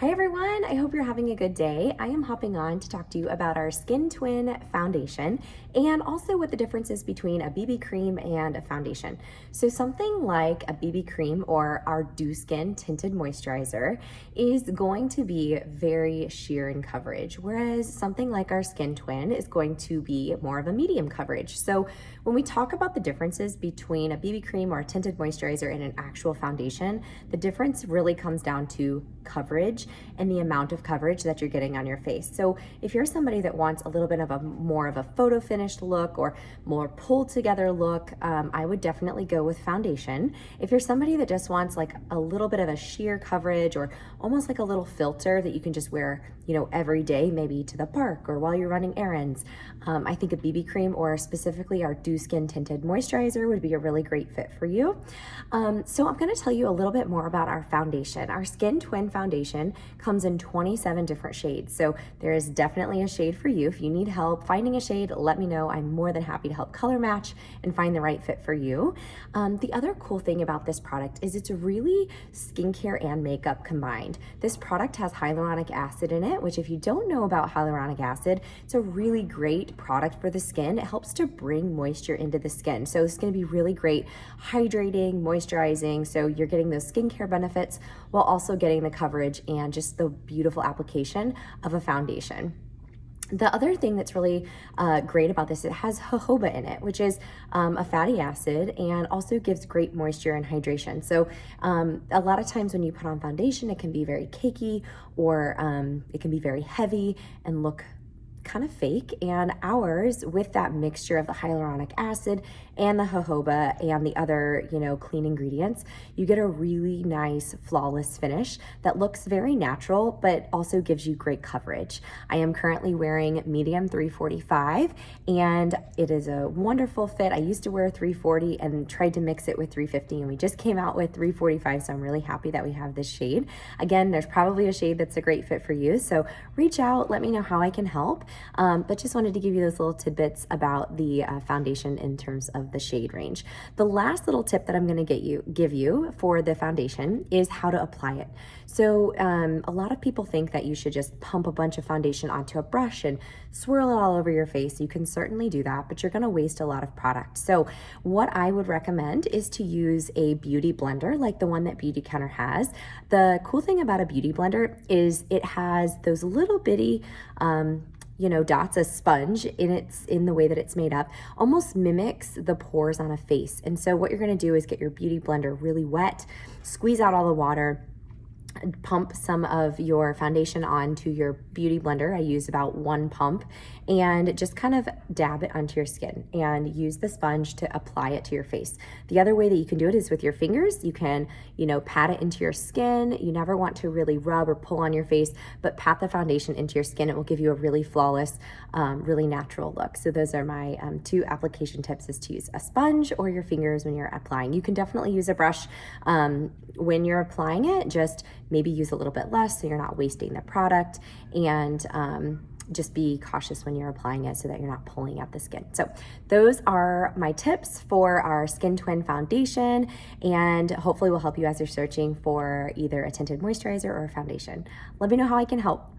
Hi everyone, I hope you're having a good day. I am hopping on to talk to you about our Skin Twin foundation and also what the difference is between a BB cream and a foundation. So something like a BB cream or our Dew Skin Tinted Moisturizer is going to be very sheer in coverage, whereas something like our Skin Twin is going to be more of a medium coverage. So when we talk about the differences between a BB cream or a tinted moisturizer and an actual foundation, the difference really comes down to coverage and the amount of coverage that you're getting on your face. So if you're somebody that wants a little bit of a more of a photo finished look or more pulled together look, I would definitely go with foundation. If you're somebody that just wants like a little bit of a sheer coverage or almost like a little filter that you can just wear, every day, maybe to the park or while you're running errands, I think a BB cream or specifically our Dew Skin Tinted Moisturizer would be a really great fit for you. So I'm going to tell you a little bit more about our foundation. Our Skin Twin foundation comes in 27 different shades. So there is definitely a shade for you. If you need help finding a shade, let me know. I'm more than happy to help color match and find the right fit for you. The other cool thing about this product is it's really skincare and makeup combined. This product has hyaluronic acid in it, which if you don't know about hyaluronic acid, it's a really great product for the skin. It helps to bring moisture into the skin. So it's going to be really great hydrating, moisturizing. So you're getting those skincare benefits while also getting the coverage and just the beautiful application of a foundation. The other thing that's really great about this, it has jojoba in it, which is a fatty acid and also gives great moisture and hydration. So a lot of times when you put on foundation, it can be very cakey or it can be very heavy and look kind of fake, and ours, with that mixture of the hyaluronic acid and the jojoba and the other clean ingredients, you get a really nice flawless finish that looks very natural but also gives you great coverage. I am currently wearing medium 345 and it is a wonderful fit. I used to wear 340 and tried to mix it with 350 and we just came out with 345, so I'm really happy that we have this shade. Again, there's probably a shade that's a great fit for you, so reach out, let me know how I can help. But just wanted to give you those little tidbits about the foundation in terms of the shade range. The last little tip that I'm going to give you for the foundation is how to apply it. So a lot of people think that you should just pump a bunch of foundation onto a brush and swirl it all over your face. You can certainly do that, but you're going to waste a lot of product. So what I would recommend is to use a beauty blender like the one that Beautycounter has. The cool thing about a beauty blender is it has those little bitty dots, a sponge in the way that it's made up, almost mimics the pores on a face. And so what you're going to do is get your beauty blender really wet, squeeze out all the water, pump some of your foundation onto your beauty blender. I use about 1 pump and just kind of dab it onto your skin and use the sponge to apply it to your face. The other way that you can do it is with your fingers. You can, pat it into your skin. You never want to really rub or pull on your face, but pat the foundation into your skin. It will give you a really flawless, really natural look. So those are my 2 application tips, is to use a sponge or your fingers when you're applying. You can definitely use a brush when you're applying it, just maybe use a little bit less so you're not wasting the product, and just be cautious when you're applying it so that you're not pulling at the skin. So those are my tips for our Skin Twin foundation, and hopefully will help you as you're searching for either a tinted moisturizer or a foundation. Let me know how I can help.